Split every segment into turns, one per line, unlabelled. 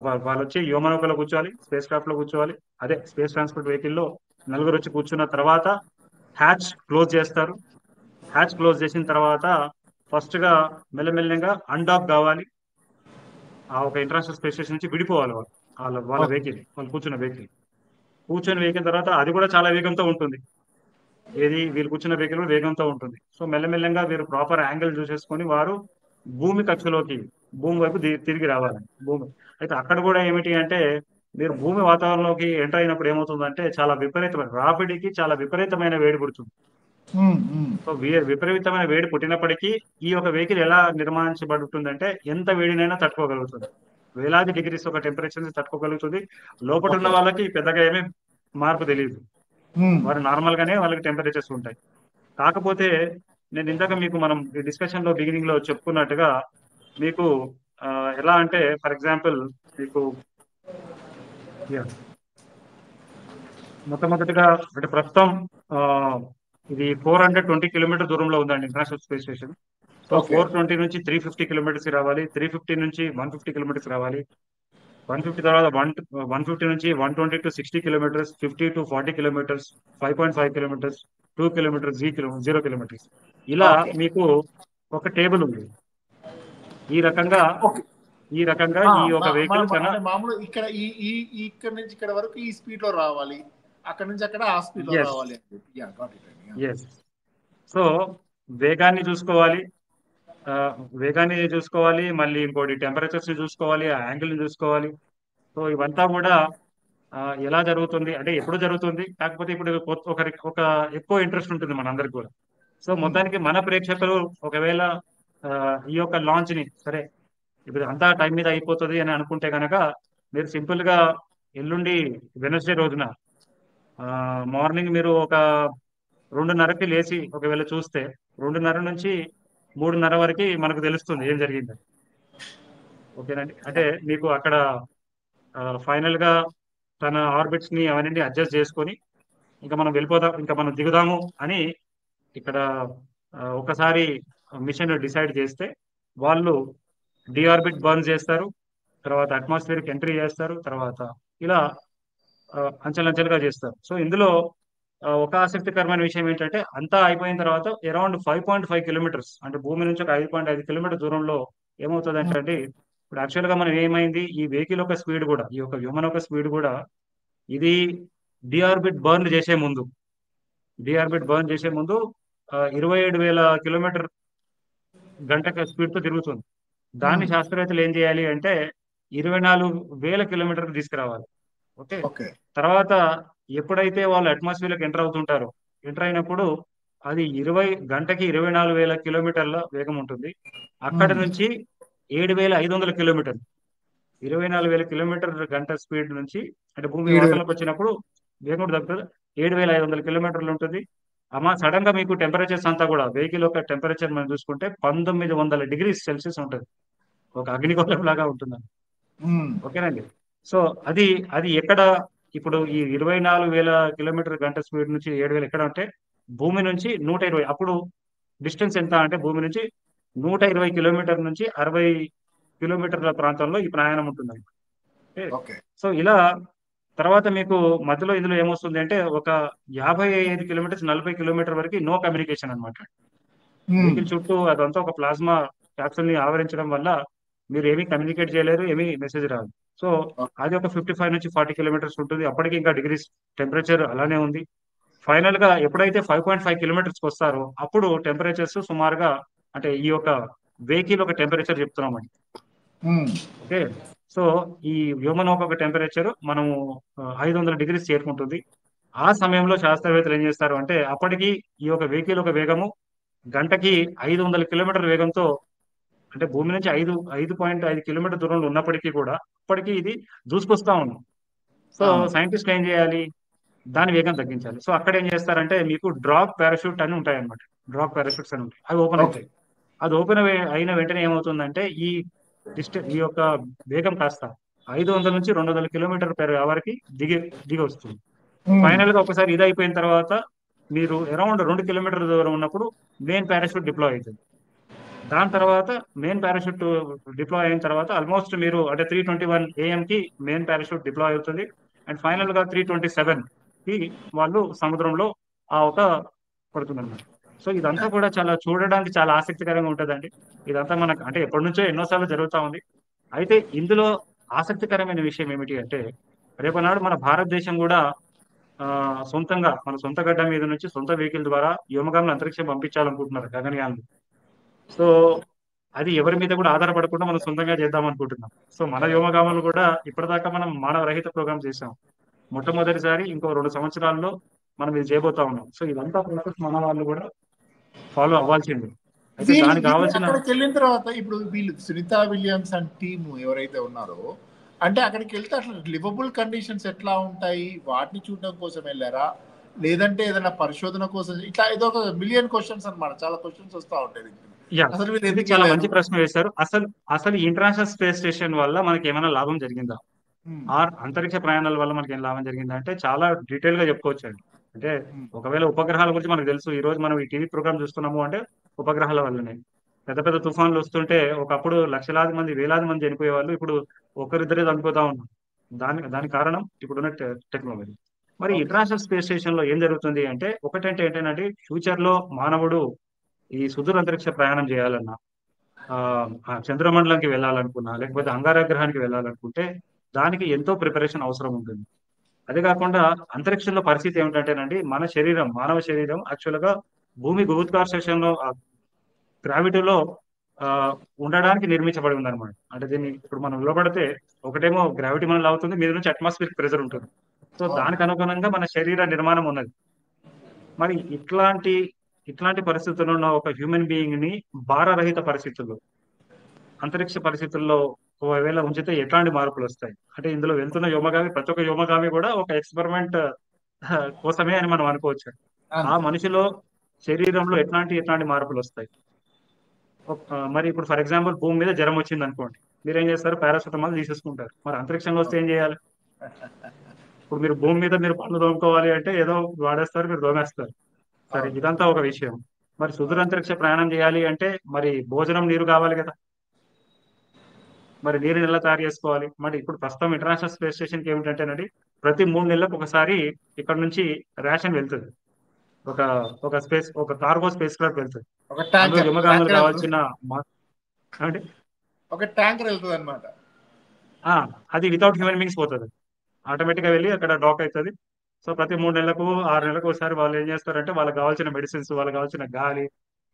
వాళ్ళు వచ్చి వ్యోమనౌకలో కూర్చోవాలి, స్పేస్ క్రాఫ్ట్ లో కూర్చోవాలి. అదే స్పేస్ ట్రాన్స్పోర్ట్ వెహికల్ లో నలుగురు వచ్చి కూర్చున్న తర్వాత హ్యాచ్ క్లోజ్ చేస్తారు. హ్యాచ్ క్లోజ్ చేసిన తర్వాత ఫస్ట్ గా మెల్లమెల్లగా అన్డాక్ కావాలి. ఆ ఒక ఇంటర్నేషనల్ స్పేస్ స్టేషన్ నుంచి విడిపోవాలి వాళ్ళు. వాళ్ళ
ఓకే.
వెహికల్, వాళ్ళు కూర్చొని వెహికల్ తర్వాత అది కూడా చాలా వేగంతో ఉంటుంది. ఏది వీళ్ళు కూర్చున్న వెహికల్ కూడా వేగంతో ఉంటుంది. సో మెల్లమెల్లగా వీరు ప్రాపర్ యాంగిల్ చూసేసుకొని వారు భూమి కక్షలోకి, భూమి వైపు తిరిగి రావాలి. భూమి అయితే అక్కడ కూడా ఏమిటి అంటే మీరు భూమి వాతావరణంలోకి ఎంటర్ అయినప్పుడు ఏమవుతుందంటే చాలా విపరీతమైన రాపిడికి చాలా విపరీతమైన వేడి పుడుతుంది.
ఉమ్, ఉమ్.
సో విపరీతమైన వేడి పుట్టినప్పటికీ ఈ యొక్క వెహికల్ ఎలా నిర్మాణించబడి ఉంటుందంటే ఎంత వేడినైనా తట్టుకోగలుగుతుంది. వేలాది డిగ్రీస్ ఒక టెంపరేచర్ ని తట్టుకోగలుగుతుంది. లోపల ఉన్న
ఓకే.
వాళ్ళకి పెద్దగా ఏమీ మార్పు తెలియదు.
ఉమ్.
వారు నార్మల్ గానే వాళ్ళకి టెంపరేచర్స్ ఉంటాయి. కాకపోతే నేను ఇందాక మీకు మనం ఈ డిస్కషన్ లో బిగినింగ్ లో చెప్పుకున్నట్టుగా మీకు ఆ, ఎలా అంటే ఫర్ ఎగ్జాంపుల్ మీకు yeah, మొట్టమొదటిగా అంటే ప్రస్తుతం ఆ, ఇది 420 కిలోమీటర్ దూరంలో ఉందండి international space station. So
okay.
420 నుంచి 350 కిలోమీటర్స్ రావాలి, 350 నుంచి 150 కిలోమీటర్స్ రావాలి, 150 తర్వాత 150 నుంచి 120 to 60 kilometres, 50 to 40 kilometres, 5.5 kilometres, 2 kilometres, 0 kilometres. ఇలా
ఓకే.
మీకు ఒక టేబుల్ ఉంది. ఈ రకంగా
ఓకే.
ఈ రకంగా ఈ ఒక వెహికల్
మనం
తన
అంటే మామూలు ఇక్కడ ఈ ఈ ఈ ఇక్కడ నుంచి ఇక్కడ వరకు ఈ స్పీడ్ లో రావాలి, అక్కడ నుంచి అక్కడ ఆ స్పీడ్ లో
ఎస్
రావాలి అని చెప్పి. యా, గాట్ ఇట్ అండి.
ఎస్ సో వేగాన్ని చూసుకోవాలి, ఆ, వేగాన్ని చూసుకోవాలి, మళ్ళీ ఇంకోటి టెంపరేచర్స్ ని చూసుకోవాలి, ఆ యాంగిల్ ని చూసుకోవాలి. సో ఇవంతా కూడా ఆ, ఎలా జరుగుతుంది అంటే ఎప్పుడు జరుగుతుంది, కాకపోతే ఇప్పుడు ఒక ఎక్కువ ఇంట్రెస్ట్ ఉంటుంది మనందరికి కూడా. సో
ఉమ్,
మొత్తానికి మన ప్రేక్షకులు ఒకవేళ ఆ, ఈ యొక్క లాంచ్ ని సరే ఇప్పుడు అంతా టైం మీద అయిపోతుంది అని అనుకుంటే కనుక మీరు సింపుల్ గా ఎల్లుండి వెనస్డే రోజున మార్నింగ్ మీరు ఒక 2:30కి లేచి ఒకవేళ చూస్తే 2:30 నుంచి 3:30 వరకు మనకు తెలుస్తుంది ఏం జరిగింది. ఓకేనండి. అంటే మీకు అక్కడ ఫైనల్ గా తన ఆర్బిట్స్ ని అవన్నీ అడ్జస్ట్ చేసుకొని ఇంకా మనం వెళ్ళిపోదాం, ఇంకా మనం దిగుదాము అని ఇక్కడ ఒకసారి మిషన్ డిసైడ్ చేస్తే వాళ్ళు డిఆర్బిట్ బర్న్ చేస్తారు, తర్వాత అట్మాస్ఫియర్కి ఎంట్రీ చేస్తారు, తర్వాత ఇలా అంచెలంచెలుగా చేస్తారు. సో ఇందులో ఒక ఆసక్తికరమైన విషయం ఏంటంటే అంతా అయిపోయిన తర్వాత అరౌండ్ 5.5 కిలోమీటర్స్ అంటే భూమి నుంచి ఒక 5.5 కిలోమీటర్ దూరంలో ఏమవుతుంది అంటే
ఉమ్,
అండి ఇప్పుడు యాక్చువల్ గా మనం ఏమైంది ఈ వెహికల్ యొక్క స్పీడ్ కూడా ఈ యొక్క హ్యూమన్ యొక్క స్పీడ్ కూడా ఇది డిఆర్బిట్ బర్న్ చేసే ముందు డిఆర్బిట్ బర్న్ చేసే ముందు 27,000 కిలోమీటర్ గంట స్పీడ్ తో తిరుగుతుంది. దాన్ని
ఉమ్.
శాస్త్రవేత్తలు ఏం చేయాలి అంటే 24,000 కిలోమీటర్లు తీసుకురావాలి. ఓకే.
ఓకే.
తర్వాత ఎప్పుడైతే వాళ్ళు అట్మాస్ఫియర్లోకి ఎంటర్ అవుతుంటారో ఎంటర్ అయినప్పుడు అది గంటకి 24,000 కిలోమీటర్ల వేగం ఉంటుంది. అక్కడ
ఉమ్,
నుంచి 7,500 కిలోమీటర్లు 24,000 కిలోమీటర్ గంట స్పీడ్ నుంచి అంటే భూమి
7,000.
వాతావరణంలోకి వచ్చినప్పుడు వేగం కూడా తగ్గుతుంది. 7,500 కిలోమీటర్లు ఉంటుంది. అమ్మా సడన్ గా మీకు టెంపరేచర్స్ అంతా కూడా వెహికల్ యొక్క టెంపరేచర్ మనం చూసుకుంటే 1900 డిగ్రీస్ సెల్సియస్ ఉంటుంది. ఒక అగ్నిగోళం లాగా ఉంటుంది.
ఉమ్,
ఓకేనండి. సో అది అది ఎక్కడ ఇప్పుడు ఈ 24,000 కిలోమీటర్ గంట స్పీడ్ నుంచి 7,000 ఎక్కడ అంటే భూమి నుంచి 120 అప్పుడు డిస్టెన్స్ ఎంత అంటే భూమి నుంచి 120 కిలోమీటర్ నుంచి 60 కిలోమీటర్ల ప్రాంతంలో ఈ ప్రయాణం ఉంటుందండి. ఓకే.
ఓకే.
సో ఇలా తర్వాత మీకు మధ్యలో ఇందులో ఏమొస్తుంది అంటే ఒక 55 కిలోమీటర్స్ 40 కిలోమీటర్ వరకు నో కమ్యూనికేషన్ అనమాట.
ఉమ్,
వెహికల్ చుట్టూ అదంతా ఒక ప్లాస్మా క్యాప్సూల్ ని ఆవరించడం వల్ల మీరు ఏమీ కమ్యూనికేట్ చేయలేరు, ఏమీ మెసేజ్ రాదు. సో
ఓ-
అది ఒక 55 నుంచి 40 కిలోమీటర్స్ ఉంటుంది. అప్పటికి ఇంకా డిగ్రీస్ టెంపరేచర్ అలానే ఉంది. ఫైనల్ గా ఎప్పుడైతే 5.5 కిలోమీటర్స్ వస్తారో అప్పుడు టెంపరేచర్స్ సుమారుగా అంటే ఈ యొక్క వెహికల్ ఒక టెంపరేచర్ చెప్తున్నామండి.
ఉమ్.
ఓకే. సో ఈ వ్యోమనౌక ఒక టెంపరేచర్ మనము 500 డిగ్రీస్ చేరుకుంటుంది. ఆ సమయంలో శాస్త్రవేత్తలు ఏం చేస్తారు అంటే అప్పటికి ఈ యొక్క వెహికల్ ఒక వేగము గంటకి 500 కిలోమీటర్ వేగంతో అంటే భూమి నుంచి 5.5 కిలోమీటర్ దూరంలో ఉన్నప్పటికీ కూడా అప్పటికి ఇది దూసుకొస్తా ఉంది. సో
అవును.
సైంటిస్టులు ఏం చేయాలి, దాని వేగం తగ్గించాలి. సో అక్కడ ఏం చేస్తారంటే మీకు డ్రాప్ పారాషూట్ అని ఉంటాయి అన్నమాట. డ్రాప్ పారాషూట్స్ అని ఉంటాయి, అవి ఓపెన్
ఓకే.
అవుతాయి. అది ఓపెన్ అయిన వెంటనే ఏమవుతుందంటే ఈ యొక్క వేగం కాస్త 500 నుంచి 200 కిలోమీటర్ పెర్ అవర్ కి దిగి దిగి వస్తుంది.
ఉమ్,
ఫైనల్ గా ఒకసారి ఇది అయిపోయిన తర్వాత మీరు అరౌండ్ 2 కిలోమీటర్ దూరం ఉన్నప్పుడు మెయిన్ పారాషూట్ డిప్లాయ్ అవుతుంది. దాని తర్వాత మెయిన్ పారాషూట్ డిప్లాయ్ అయిన తర్వాత ఆల్మోస్ట్ మీరు అంటే 3:21 AM కి మెయిన్ పారాషూట్ డిప్లాయ్ అవుతుంది. అండ్ ఫైనల్ గా 3:27 కి వాళ్ళు సముద్రంలో ఆ ఒక పడుతుందన్నమాట. సో ఇదంతా కూడా చాలా చూడడానికి చాలా ఆసక్తికరంగా ఉంటుందండి. ఇదంతా మనకు అంటే ఎప్పటి నుంచో ఎన్నోసార్లు జరుగుతా ఉంది. అయితే ఇందులో ఆసక్తికరమైన విషయం ఏమిటి అంటే రేపనాడు మన భారతదేశం కూడా సొంతంగా మన సొంత గడ్డ మీద నుంచి సొంత వెహికల్ ద్వారా వ్యోమగాములు అంతరిక్షం పంపించాలనుకుంటున్నారు గగనయాన్. సో అది ఎవరి మీద కూడా ఆధారపడకుండా మనం సొంతంగా చేద్దాం అనుకుంటున్నాం. సో మన వ్యోమగాములు కూడా ఇప్పటిదాకా మనం మానవ రహిత ప్రోగ్రామ్ చేసాం. మొట్టమొదటిసారి ఇంకో 2 సంవత్సరాల్లో మనం ఇది చేయబోతా ఉన్నాం. సో ఇదంతా ప్రాసెస్ మన వాళ్ళు కూడా ఫాలో అవ్వాల్సింది. అయితే దానికి
ఇది
కావాల్సిన
అక్కడికి వెళ్ళిన తర్వాత ఇప్పుడు వీళ్ళు సునీత విలియమ్స్ అండ్ టీమ్ ఎవరైతే ఉన్నారో, అంటే అక్కడికి వెళ్తే అట్లా లివబుల్ కండిషన్స్ ఎట్లా ఉంటాయి, వాటిని చూడడం కోసం వెళ్ళారా, లేదంటే ఏదైనా పరిశోధన కోసం, ఇట్లా ఏదో ఒక మిలియన్ క్వశ్చన్స్ అన్నమాట, చాలా క్వశ్చన్స్ వస్తూ ఉంటాయి దీనికి.
యా
అసలు వీళ్ళు
ఇది
ఎందుకు
చాలా
వెళ్ళారు?
మంచి ప్రశ్న వేశారు. అసలు అసలు ఈ ఇంటర్నేషనల్ స్పేస్ స్టేషన్ వల్ల మనకి ఏమైనా లాభం జరిగిందా?
ఉమ్,
అంతరిక్ష ప్రయాణాల వల్ల మనకి ఏం లాభం జరిగిందా అంటే చాలా డీటెయిల్ గా చెప్పుకోవచ్చు అండి. అంటే
ఉమ్,
ఒకవేళ ఉపగ్రహాల గురించి మనకు తెలుసు. ఈ రోజు మనం ఈ టీవీ ప్రోగ్రామ్ చూస్తున్నాము అంటే ఉపగ్రహాల వల్లనే. పెద్ద పెద్ద తుఫాన్లు వస్తుంటే ఒకప్పుడు లక్షలాది మంది వేలాది మంది చనిపోయేవాళ్ళు. ఇప్పుడు ఒకరిద్దరే చనిపోతా ఉన్నారు. దానికి కారణం ఇప్పుడున్న టెక్నాలజీ. మరి
ఓకే.
ఇంటర్నేషనల్ స్పేస్ స్టేషన్ లో ఏం జరుగుతుంది అంటే ఒకటంటే ఏంటంటే ఫ్యూచర్ లో మానవుడు ఈ సుదూర అంతరిక్ష ప్రయాణం చేయాలన్నా ఆ ఆ చంద్రమండలంకి వెళ్ళాలనుకున్నా లేకపోతే అంగారక గ్రహానికి వెళ్ళాలనుకుంటే దానికి ఎంతో ప్రిపరేషన్ అవసరం ఉంటుంది. అదే కాకుండా అంతరిక్షంలో పరిస్థితి ఏమిటంటేనండి మన శరీరం మానవ శరీరం యాక్చువల్ గా భూమి గురుత్వాకర్షణలో గ్రావిటీలో ఆ ఉండడానికి నిర్మించబడి ఉందన్నమాట. అంటే దీన్ని ఇప్పుడు మనం నిలబడితే ఒకటేమో గ్రావిటీ మనల్ని లాగుతుంది, మీద నుంచి అట్మాస్ఫియర్ ప్రెజర్ ఉంటుంది. సో
అవును.
దానికి అనుగుణంగా మన శరీర నిర్మాణం ఉన్నది. మరి ఇట్లాంటి పరిస్థితుల్లో ఉన్న ఒక హ్యూమన్ బీయింగ్ ని భారరహిత పరిస్థితుల్లో అంతరిక్ష పరిస్థితుల్లో ఒకవేళ ఉంచితే ఎట్లాంటి మార్పులు వస్తాయి అంటే ఇందులో వెళ్తున్న వ్యోమగామి ప్రతి ఒక్క వ్యోమగామి కూడా ఒక ఎక్స్పెరిమెంట్ కోసమే అని మనం అనుకోవచ్చు. ఆ
అంతే.
మనిషిలో శరీరంలో ఎట్లాంటి మార్పులు వస్తాయి. మరి ఇప్పుడు ఫర్ ఎగ్జాంపుల్ భూమి మీద జ్వరం వచ్చింది అనుకోండి, మీరు ఏం చేస్తారు? పారాసెటమాల్ తీసేసుకుంటారు. మరి అంతరిక్షంలో వస్తే ఏం చేయాలి? ఇప్పుడు మీరు భూమి మీద మీరు పనులు తోముకోవాలి అంటే ఏదో వాడేస్తారు, మీరు దోమేస్తారు. సరే,
అవును.
ఇదంతా ఒక విషయం. మరి సుదూర అంతరిక్ష ప్రయాణం చేయాలి అంటే మరి భోజనం నీరు కావాలి కదా. మరి నీరుని ఎలా తయారు చేసుకోవాలి? మరి ఇప్పుడు ప్రస్తుతం ఇంటర్నేషనల్ స్పేస్ స్టేషన్ కి ఏమిటంటేనండి ప్రతి 3 నెలలకు ఒకసారి ఇక్కడ నుంచి రేషన్ వెళ్తుంది. ఒక ఒక కార్గో స్పేస్ క్రాఫ్ట్ వెళ్తుంది.
ఒక
అందులో
ట్యాంకర్
వ్యోమగాములు
ట్యాంకర్ వెళ్తుంది.
కావాల్సిన మా- అంటే
ఒక ట్యాంకర్ వెళ్తుంది అనమాట.
ఆ, అది వితౌట్ హ్యూమన్ బీయింగ్స్ పోతుంది. ఆటోమేటిక్ గా వెళ్ళి అక్కడ డాక్ అవుతుంది. సో ప్రతి 3 నెలలకు 6 నెలలకు ఒకసారి వాళ్ళు ఏం చేస్తారంటే వాళ్ళకి కావాల్సిన మెడిసిన్స్, వాళ్ళకి కావాల్సిన గాలి,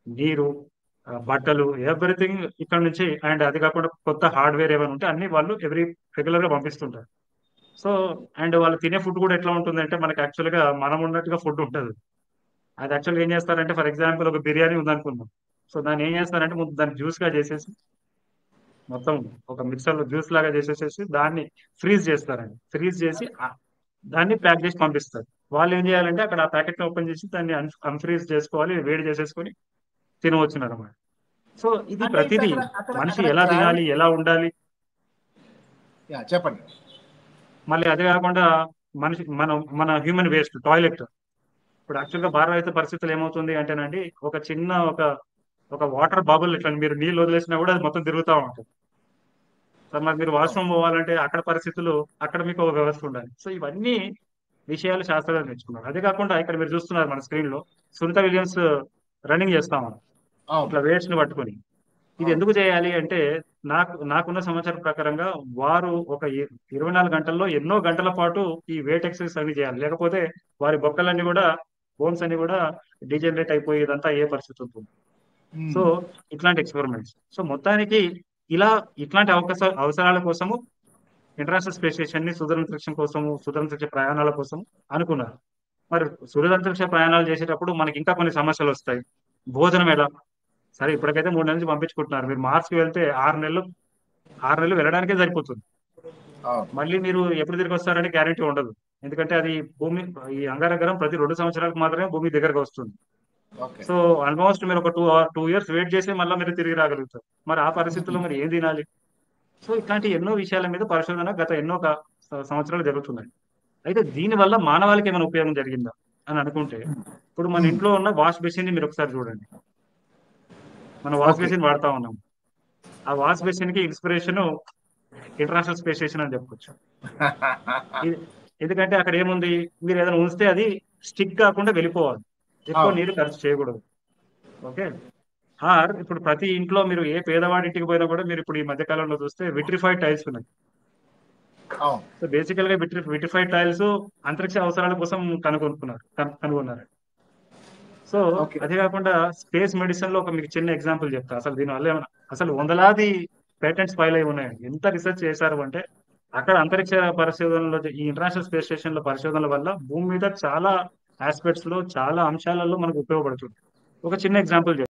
నీరు, బట్టలు, ఎవ్రీథింగ్ ఇక్కడ నుంచి. అండ్ అది కాకుండా కొత్త హార్డ్వేర్ ఏమైనా ఉంటే అన్ని వాళ్ళు రెగ్యులర్ గా పంపిస్తుంటారు. సో అండ్ వాళ్ళు తినే ఫుడ్ కూడా ఎట్లా ఉంటుంది అంటే మనకి యాక్చువల్ గా మనం ఉన్నట్టుగా ఫుడ్ ఉంటుంది. అది యాక్చువల్గా ఏం చేస్తారంటే ఫర్ ఎగ్జాంపుల్ ఒక బిర్యానీ ఉందనుకుందాం. సో దాన్ని ఏం చేస్తారంటే ముందు దాన్ని జ్యూస్ గా చేసేసి మొత్తం ఒక మిక్సర్ లో జ్యూస్ లాగా చేసేసేసి దాన్ని ఫ్రీజ్ చేస్తారండి. ఫ్రీజ్ చేసి దాన్ని ప్యాక్ చేసి పంపిస్తారు. వాళ్ళు ఏం చేయాలంటే అక్కడ ఆ ప్యాకెట్ ఓపెన్ చేసి దాన్ని అన్ఫ్రీజ్ చేసుకోవాలి, వేడి చేసేసుకొని తినవచ్చు అనమాట. సో ఇది
అంటే ఇప్పుడు
ప్రతిదీ
అక్కడ అక్కడ
మనిషి
అక్కడ
ఎలా తినాలి,
గ్రావిటీ.
ఎలా ఉండాలి.
చెప్పండి.
మళ్ళీ అదే కాకుండా మన హ్యూమన్ వేస్ట్ టాయిలెట్. ఇప్పుడు యాక్చువల్ గా భారతదేశ పరిస్థితులు ఏమవుతుంది అంటేనండి ఒక చిన్న ఒక వాటర్ బబుల్ ఇట్లా మీరు నీళ్ళు వదిలేసినా కూడా అది మొత్తం తిరుగుతూ ఉంటుంది. సో మరి మీరు
అవును.
వాష్రూమ్ పోవాలంటే అక్కడ పరిస్థితులు, అక్కడ మీకు ఒక వ్యవస్థ ఉండాలి. సో ఇవన్నీ విషయాలు శాస్త్రవేత్తలు నేర్చుకున్నారు. అదే కాకుండా ఇక్కడ మీరు చూస్తున్నారు మన స్క్రీన్ లో సునీత విలియమ్స్ రన్నింగ్ చేస్తాం
అవును.
ఇట్లా weights ని పట్టుకొని. ఇది
అవును.
ఎందుకు చేయాలి అంటే నాకున్న సమాచారం ప్రకారంగా వారు ఒక 24 గంటల్లో ఎన్నో గంటల పాటు ఈ వెయిట్ ఎక్సర్సైజ్ అన్ని చేయాలి. లేకపోతే వారి బొక్కలన్నీ కూడా బోన్స్ అన్ని కూడా డీజనరేట్ అయిపోయి ఇదంతా ఏ పరిస్థితి ఉంటుంది. సో
ఉమ్.
ఇట్లాంటి ఎక్స్పెరిమెంట్స్. సో మొత్తానికి ఇలా ఇట్లాంటి అవసరాల కోసము ఇంటర్నేషనల్ స్పేస్ స్టేషన్ ని సుదూరంతరిక్షం కోసము సుదూరంతరిక్ష ప్రయాణాల కోసం అనుకున్నారు. మరి సుదూరంతరిక్ష ప్రయాణాలు చేసేటప్పుడు మనకి ఇంకా కొన్ని సమస్యలు వస్తాయి. భోజనం ఎలా? సరే ఇప్పటికైతే 3 నెలల నుంచి పంపించుకుంటున్నారు. మీరు మార్స్ కి వెళ్తే 6 నెలలు 6 నెలలు వెళ్ళడానికే సరిపోతుంది.
అవును.
మళ్ళీ మీరు ఎప్పుడు తిరిగి వస్తారని గ్యారెంటీ ఉండదు. ఎందుకంటే అది భూమి ఈ అంగారగ్రహం ప్రతి 2 సంవత్సరాలకు మాత్రమే భూమి దగ్గరకు వస్తుంది.
ఓకే.
సో ఆల్మోస్ట్ మీరు ఒక 2 ఇయర్స్ వెయిట్ చేసి మళ్ళీ మీరు తిరిగి రాగలుగుతారు. మరి ఆ పరిస్థితుల్లో మరి ఏం తినాలి? సో ఇట్లాంటి ఎన్నో విషయాల మీద పరిశోధన గత ఎన్నో సంవత్సరాలు జరుగుతున్నాయి. అయితే దీని వల్ల మానవాళికి ఏమైనా ఉపయోగం జరిగిందా అని అనుకుంటే ఇప్పుడు మన
ఉమ్.
ఇంట్లో ఉన్న వాష్ బేసిన్ ని మీరు ఒకసారి చూడండి. మనం వాష్
ఓకే.
బేసిన్ వాడుతా ఉన్నాం. ఆ వాష్ బేసిన్ కి ఇన్స్పిరేషన్ ఇంటర్నేషనల్ స్పేస్ స్టేషన్ అని చెప్పొచ్చు. ఇది ఎందుకంటే అక్కడ ఏముంది, మీరు ఏదైనా ఉంచితే అది స్టిక్ కాకుండా వెళ్ళిపోవాలి, ఎక్కువ
అవును.
నీరు ఖర్చు చేయకూడదు. ఓకే. ఇప్పుడు ప్రతి ఇంట్లో మీరు ఏ పేదవాడి ఇంటికి పోయినా కూడా మీరు ఇప్పుడు ఈ మధ్య కాలంలో చూస్తే విట్రిఫైడ్ టైల్స్ ఉన్నాయి.
అవును.
సో బేసికల్ గా విట్రిఫైడ్ టైల్స్ అంతరిక్ష అవసరాల కోసం కనుగొన్నారు. So
okay.
అదే కాకుండా స్పేస్ మెడిసిన్ లో ఒక మీకు చిన్న ఎగ్జాంపుల్ చెప్తా. అసలు దీనివల్ల ఏమన్నా అసలు వందలాది పేటెంట్స్ ఫైల్ అయి ఉన్నాయి. ఎంత రీసెర్చ్ చేశారు అంటే అక్కడ అంతరిక్ష పరిశోధనలో, ఈ ఇంటర్నేషనల్ స్పేస్ స్టేషన్ లో పరిశోధనల వల్ల భూమి మీద చాలా ఆస్పెక్ట్స్ లో, చాలా అంశాలలో మనకు ఉపయోగపడుతుంది. ఒక చిన్న ఎగ్జాంపుల్